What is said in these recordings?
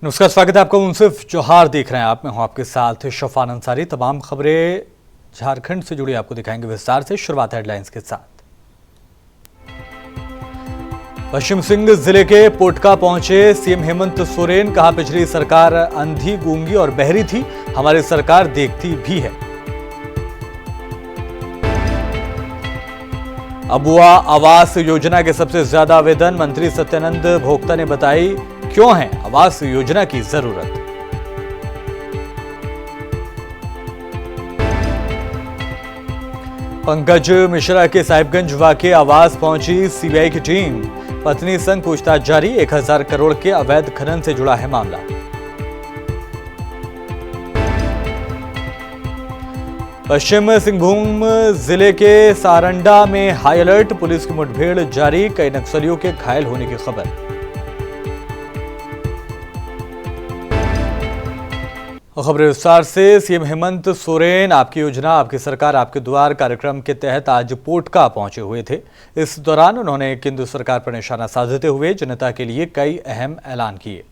नमस्कार, स्वागत है आपका। मुंसिफ जोहार देख रहे हैं आप। मैं हूं आपके साथ शफान अंसारी। तमाम खबरें झारखंड से जुड़ी आपको दिखाएंगे विस्तार से। शुरुआत हेडलाइंस के साथ। पश्चिम सिंह जिले के पोटका पहुंचे सीएम हेमंत सोरेन। कहा, पिछली सरकार अंधी, गूंगी और बहरी थी, हमारी सरकार देखती भी है। अबुआ आवास योजना के सबसे ज्यादा आवेदन, मंत्री सत्यानंद भोक्ता ने बताई क्यों है आवास योजना की जरूरत। पंकज मिश्रा के साहिबगंज वाकई आवास पहुंची सीबीआई की टीम। पत्नी संग पूछताछ जारी। 1000 करोड़ के अवैध खनन से जुड़ा है मामला। पश्चिम सिंहभूम जिले के सारंडा में हाई अलर्ट, पुलिस की मुठभेड़ जारी। कई नक्सलियों के घायल होने की खबर। खबरें विस्तार से। सीएम हेमंत सोरेन आपकी योजना आपकी सरकार आपके द्वार कार्यक्रम के तहत आज पोटका पहुंचे हुए थे। इस दौरान उन्होंने केंद्र सरकार पर निशाना साधते हुए जनता के लिए कई अहम ऐलान किए।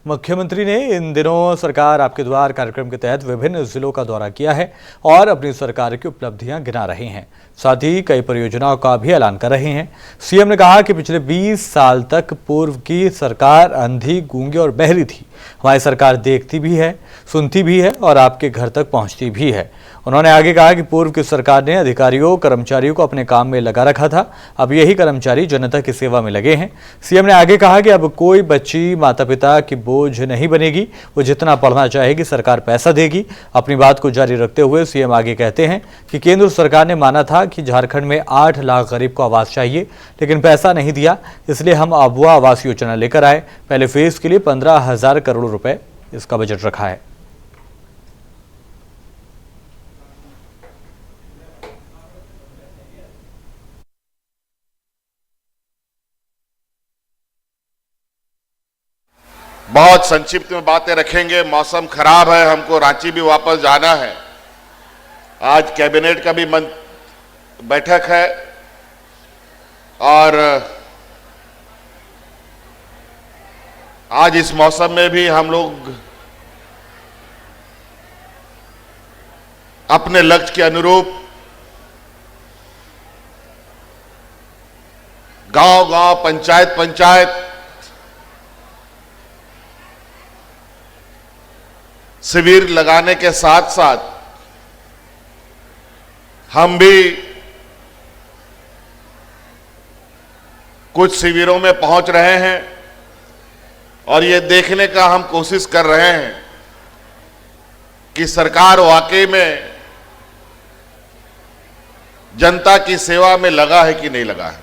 मुख्यमंत्री ने इन दिनों सरकार आपके द्वार कार्यक्रम के तहत विभिन्न जिलों का दौरा किया है और अपनी सरकार की उपलब्धियां गिना रहे हैं। साथ ही कई परियोजनाओं का भी ऐलान कर रहे हैं। सीएम ने कहा कि पिछले 20 साल तक पूर्व की सरकार अंधी, गूंगी और बहरी थी, हमारी सरकार देखती भी है, सुनती भी है और आपके घर तक पहुंचती भी है। उन्होंने आगे कहा कि पूर्व की सरकार ने अधिकारियों, कर्मचारियों को अपने काम में लगा रखा था, अब यही कर्मचारी जनता की सेवा में लगे हैं। सीएम ने आगे कहा कि अब कोई बच्ची माता पिता की बोझ नहीं बनेगी, वो जितना पढ़ना चाहेगी सरकार पैसा देगी। अपनी बात को जारी रखते हुए सीएम आगे कहते हैं कि केंद्र सरकार ने माना था कि झारखंड में 8 लाख गरीब को आवास चाहिए, लेकिन पैसा नहीं दिया, इसलिए हम अबुआ आवास योजना लेकर आए। पहले फेज के लिए 15,000 करोड़ रुपए इसका बजट रखा है। बहुत संक्षिप्त में बातें रखेंगे। मौसम खराब है, हमको रांची भी वापस जाना है। आज कैबिनेट का भी बैठक है और आज इस मौसम में भी हम लोग अपने लक्ष्य के अनुरूप गांव-गांव, पंचायत शिविर लगाने के साथ साथ हम भी कुछ शिविरों में पहुंच रहे हैं और ये देखने का हम कोशिश कर रहे हैं कि सरकार वाकई में जनता की सेवा में लगा है कि नहीं लगा है।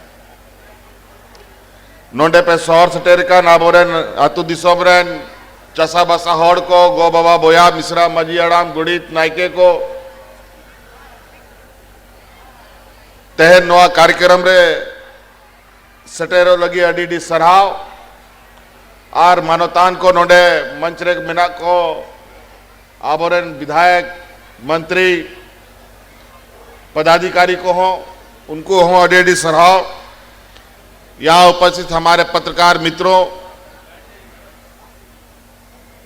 नोंडे पे सौर सटेर का नाबोरन अतु दिसोबरन चसा बसा हॉड़ को गो बाबा बोया मिश्रा मजियाड़ाम गुड़ित नायके को तेहन नोआ कार्यक्रम रे सटेरो लगी अडी सराव और मानवतान को नोडे मंच रे मिना को आबोरन विधायक, मंत्री, पदाधिकारी को हो, उनको हो अडी सराव। यहाँ उपस्थित हमारे पत्रकार मित्रों,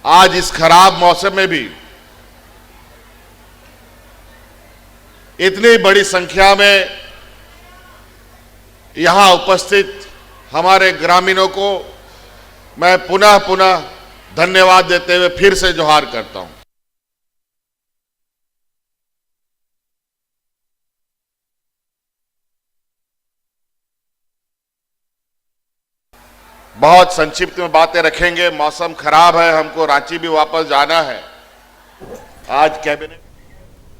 आज इस खराब मौसम में भी इतनी बड़ी संख्या में यहां उपस्थित हमारे ग्रामीणों को मैं पुनः धन्यवाद देते हुए फिर से जोहार करता हूं। बहुत संक्षिप्त में बातें रखेंगे। मौसम खराब है, हमको रांची भी वापस जाना है। आज कैबिनेट।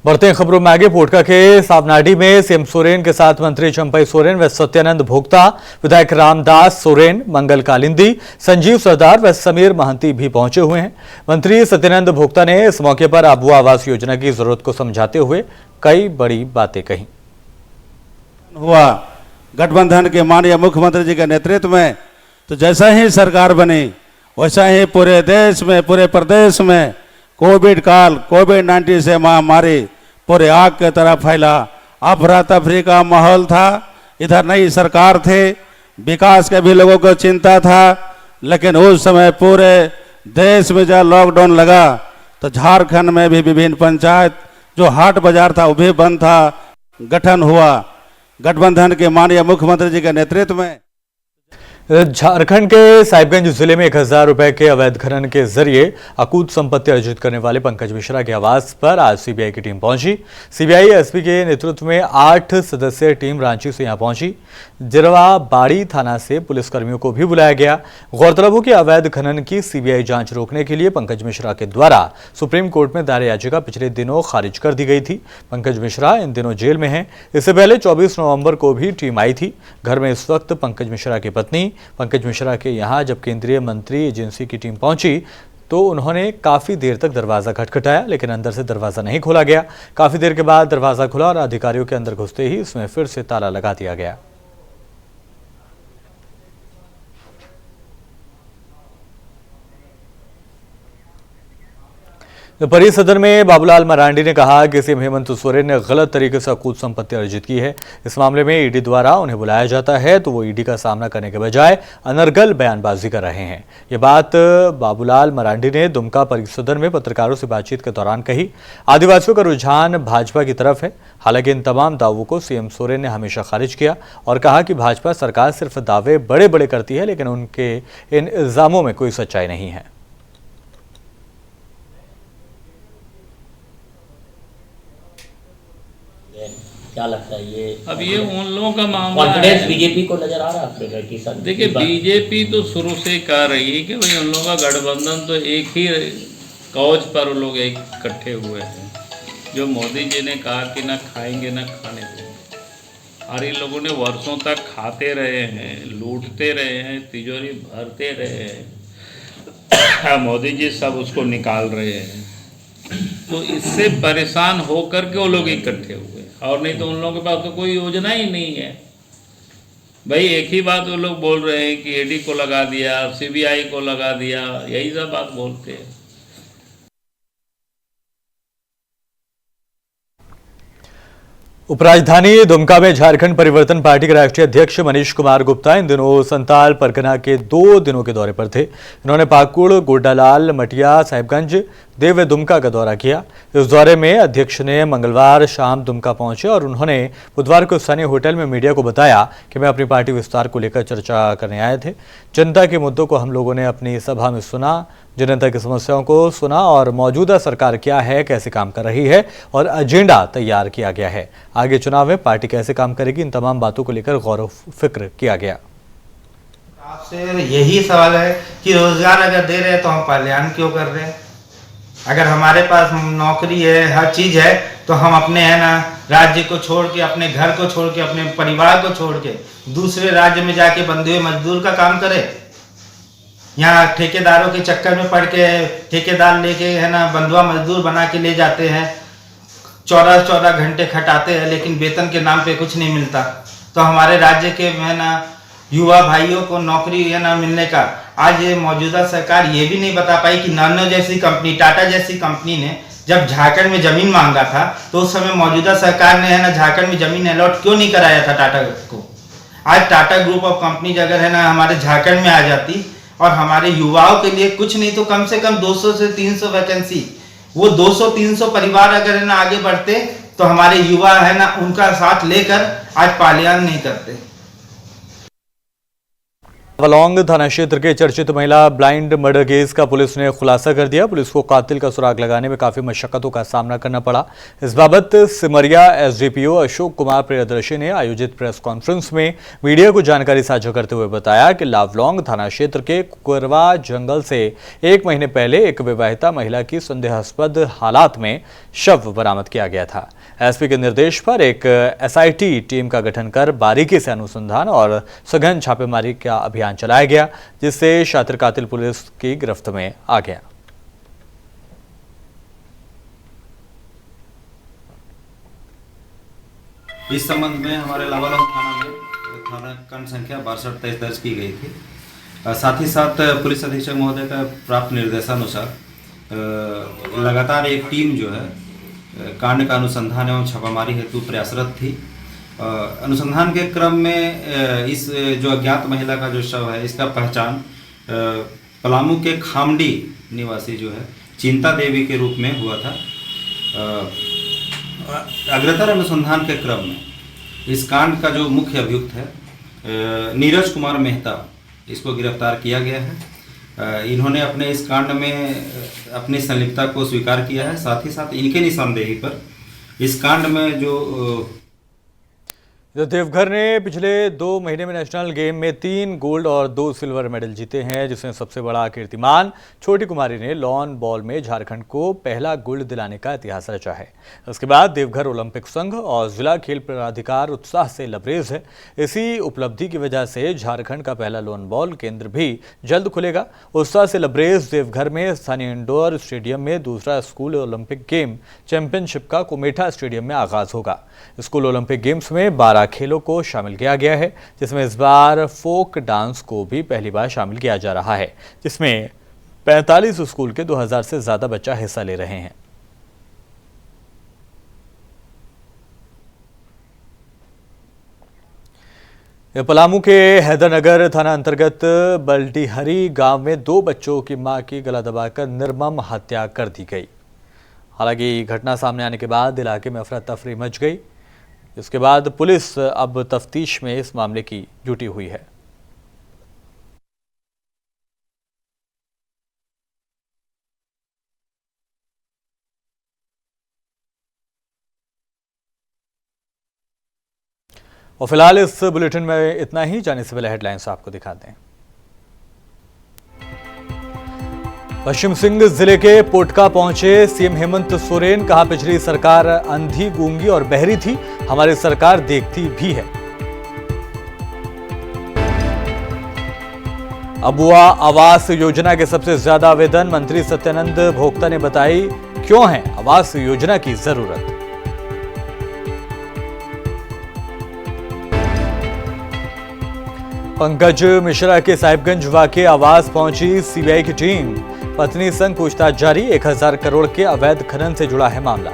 बढ़ते हैं खबरों में आगे। पोटका के सावनाडी में सीएम सोरेन के साथ मंत्री चंपई सोरेन व सत्यानंद भोक्ता, विधायक रामदास सोरेन, मंगल कालिंदी, संजीव सरदार व समीर महंती भी पहुंचे हुए हैं। मंत्री सत्यानंद भोक्ता ने इस मौके पर अबुआ आवास योजना की जरूरत को समझाते हुए कई बड़ी बातें कही। हुआ गठबंधन के माननीय मुख्यमंत्री जी के नेतृत्व में, तो जैसा ही सरकार बनी वैसा ही पूरे देश में, पूरे प्रदेश में कोविड काल, कोविड-19 से महामारी पूरे आग की तरह फैला। अफरा तफरी का माहौल था, इधर नई सरकार थे, विकास के भी लोगों को चिंता था, लेकिन उस समय पूरे जनता देश में जब लॉकडाउन लगा तो झारखंड में भी विभिन्न पंचायत जो हाट बाजार था वो भी बंद था। गठन हुआ गठबंधन के माननीय मुख्यमंत्री जी के नेतृत्व में। झारखंड के साहिबगंज जिले में 1000 रुपए के अवैध खनन के जरिए अकूत संपत्ति अर्जित करने वाले पंकज मिश्रा के आवास पर आज सीबीआई की टीम पहुंची। सीबीआई एसपी के नेतृत्व में 8 सदस्यीय टीम रांची से यहां पहुंची। जिरवा बाड़ी थाना से पुलिसकर्मियों को भी बुलाया गया। गौरतलब हो कि अवैध खनन की सीबीआई जांच रोकने के लिए पंकज मिश्रा के द्वारा सुप्रीम कोर्ट में दायर याचिका पिछले दिनों खारिज कर दी गई थी। पंकज मिश्रा इन दिनों जेल में हैं। इससे पहले 24 नवंबर को भी टीम आई थी। घर में इस वक्त पंकज मिश्रा की पत्नी पंकज मिश्रा के यहां जब केंद्रीय मंत्री एजेंसी की टीम पहुंची तो उन्होंने काफी देर तक दरवाजा खटखटाया, लेकिन अंदर से दरवाजा नहीं खोला गया। काफी देर के बाद दरवाजा खुला और अधिकारियों के अंदर घुसते ही इसमें फिर से ताला लगा दिया गया। परिषद सदन में बाबूलाल मरांडी ने कहा कि सीएम हेमंत सोरेन ने गलत तरीके से अकूत संपत्ति अर्जित की है। इस मामले में ईडी द्वारा उन्हें बुलाया जाता है तो वो ईडी का सामना करने के बजाय अनर्गल बयानबाजी कर रहे हैं। ये बात बाबूलाल मरांडी ने दुमका परिषद सदन में पत्रकारों से बातचीत के दौरान कही। आदिवासियों का रुझान भाजपा की तरफ है। हालांकि इन तमाम दावों को सीएम सोरेन ने हमेशा खारिज किया और कहा कि भाजपा सरकार सिर्फ दावे बड़े बड़े करती है, लेकिन उनके इन इल्जामों में कोई सच्चाई नहीं है। क्या लगता है ये अब ये उन लोगों का मामला कॉन्फिडेंस है। बीजेपी को नजर आ रहा है आपके कि सर देखिए बीजेपी तो शुरू से कह रही है कि भाई उन लोगों का गठबंधन तो एक ही कौज पर वो लोग एक इकट्ठे हुए हैं। जो मोदी जी ने कहा कि ना खाएंगे ना खाने देंगे, और इन लोगों ने वर्षों तक खाते रहे हैं, लूटते रहे हैं, तिजोरी भरते रहे हैं। मोदी जी सब उसको निकाल रहे हैं। तो इससे परेशान होकर के वो लोग इकट्ठे हुए, और नहीं तो उन लोगों के पास तो कोई योजना ही नहीं है। भाई एक ही बात वो लोग बोल रहे हैं कि ईडी को लगा दिया, सीबीआई को लगा दिया, यही सब बात बोलते हैं। उपराजधानी दुमका में झारखंड परिवर्तन पार्टी के राष्ट्रीय अध्यक्ष मनीष कुमार गुप्ता इन दिनों संताल परगना के 2 दिनों के दौरे पर थे। इन्होंने पाकुड़, गोड्डालाल, मटिया, साहिबगंज, देव दुमका का दौरा किया। इस दौरे में अध्यक्ष ने मंगलवार शाम दुमका पहुंचे और उन्होंने बुधवार को स्थानीय होटल में मीडिया को बताया कि मैं अपनी पार्टी विस्तार को लेकर चर्चा करने आए थे। जनता के मुद्दों को हम लोगों ने अपनी सभा में सुना, जनता की समस्याओं को सुना और मौजूदा सरकार क्या है, कैसे काम कर रही है और एजेंडा तैयार किया गया है। आगे चुनाव में पार्टी कैसे काम करेगी, इन तमाम बातों को लेकर गौर फिक्र किया गया। आपसे यही सवाल है कि रोजगार अगर दे रहे हैं तो हम पलायन क्यों कर रहे हैं? अगर हमारे पास नौकरी है, हर चीज है, तो हम अपने है ना राज्य को छोड़ के, अपने घर को छोड़ के, अपने परिवार को छोड़ के दूसरे राज्य में जाके बंधुए मजदूर का काम करें? यहाँ ठेकेदारों के चक्कर में पड़ के ठेकेदार लेके है ना बंधुआ मजदूर बना के ले जाते हैं, 14 घंटे खटाते हैं, लेकिन वेतन के नाम पे कुछ नहीं मिलता। तो हमारे राज्य के है ना युवा भाइयों को नौकरी है ना मिलने का आज ये मौजूदा सरकार ये भी नहीं बता पाई कि नानो जैसी कंपनी, टाटा जैसी कंपनी ने जब झारखंड में जमीन मांगा था तो उस समय मौजूदा सरकार ने है ना झारखंड में जमीन अलॉट क्यों नहीं कराया था टाटा को? आज टाटा ग्रुप ऑफ कंपनी अगर है ना हमारे झारखंड में आ जाती और हमारे युवाओं के लिए कुछ नहीं तो कम से कम 200 से 300 वैकेंसी, वो 200-300 परिवार अगर है ना आगे बढ़ते तो हमारे युवा है ना उनका साथ लेकर आज पलायन नहीं करते। वलोंग थाना क्षेत्र के चर्चित महिला ब्लाइंड मर्डर केस का पुलिस ने खुलासा कर दिया। पुलिस को कातिल का सुराग लगाने में काफी मशक्कतों का सामना करना पड़ा। इस बाबत सिमरिया एसडीपीओ अशोक कुमार प्रियदर्शी ने आयोजित प्रेस कॉन्फ्रेंस में मीडिया को जानकारी साझा करते हुए बताया कि लावलोंग थाना क्षेत्र के कुकरवा जंगल से 1 महीने पहले एक विवाहिता महिला की संदेहास्पद हालात में शव बरामद किया गया था। एसपी के निर्देश पर एक एसआईटी टीम का गठन कर बारीकी से अनुसंधान और सघन छापेमारी का अभियान चलाया गया, जिससे शातिर कातिल पुलिस की गिरफ्त में आ गया। इस संबंध में हमारे लावालोंग थाना में थाना खंड संख्या 6223 दर्ज की गई थी। साथ ही साथ पुलिस अधीक्षक महोदय का प्राप्त निर्देशानुसार लगातार एक टीम जो है कांड का अनुसंधान एवं छापामारी हेतु प्रयासरत थी। अनुसंधान के क्रम में इस जो अज्ञात महिला का जो शव है इसका पहचान पलामू के खामडी निवासी जो है चिंता देवी के रूप में हुआ था। अग्रतर अनुसंधान के क्रम में इस कांड का जो मुख्य अभियुक्त है नीरज कुमार मेहता, इसको गिरफ्तार किया गया है। इन्होंने अपने इस कांड में अपनी संलिप्तता को स्वीकार किया है। साथ ही साथ इनके निशानदेही पर इस कांड में जो देवघर ने पिछले 2 महीने में नेशनल गेम में 3 गोल्ड और 2 सिल्वर मेडल जीते हैं, जिसमें सबसे बड़ा कीर्तिमान छोटी कुमारी ने लॉन बॉल में झारखंड को पहला गोल्ड दिलाने का इतिहास रचा है। उसके बाद देवघर ओलंपिक संघ और जिला खेल प्राधिकार उत्साह से लबरेज है। इसी उपलब्धि की वजह से झारखंड का पहला लॉन बॉल केंद्र भी जल्द खुलेगा। उत्साह से लबरेज देवघर में स्थानीय इंडोर स्टेडियम में दूसरा स्कूल ओलंपिक गेम चैंपियनशिप का कुमेठा स्टेडियम में आगाज होगा। स्कूल ओलंपिक गेम्स में 12 खेलों को शामिल किया गया है, जिसमें इस बार फोक डांस को भी पहली बार शामिल किया जा रहा है, जिसमें 45 स्कूल के 2000 से ज्यादा बच्चा हिस्सा ले रहे हैं। पलामू के हैदरनगर थाना अंतर्गत बल्टीहरी गांव में 2 बच्चों की मां की गला दबाकर निर्मम हत्या कर दी गई। हालांकि घटना सामने आने के बाद इलाके में अफरा तफरी मच गई। इसके बाद पुलिस अब तफ्तीश में इस मामले की जुटी हुई है। और फिलहाल इस बुलेटिन में इतना ही। जाने से पहले हेडलाइंस आपको दिखाते हैं। पश्चिम सिंह जिले के पोटका पहुंचे सीएम हेमंत सोरेन, कहा पिछली सरकार अंधी, गूंगी और बहरी थी, हमारी सरकार देखती भी है। अबुआ आवास योजना के सबसे ज्यादा आवेदन, मंत्री सत्यानंद भोक्ता ने बताई क्यों है आवास योजना की जरूरत। पंकज मिश्रा के साहिबगंज वाकई आवास पहुंची सीबीआई की टीम, पत्नी संग पूछताछ जारी, 1000 करोड़ के अवैध खनन से जुड़ा है मामला।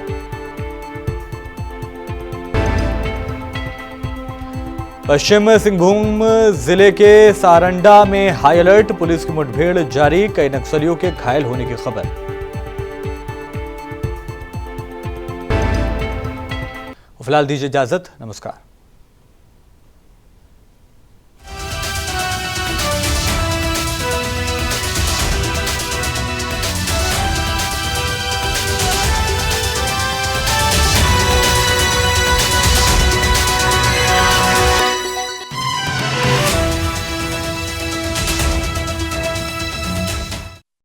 पश्चिम सिंहभूम जिले के सारंडा में हाई अलर्ट, पुलिस की मुठभेड़ जारी, कई नक्सलियों के घायल होने की खबर। फिलहाल दीजिए इजाजत, नमस्कार।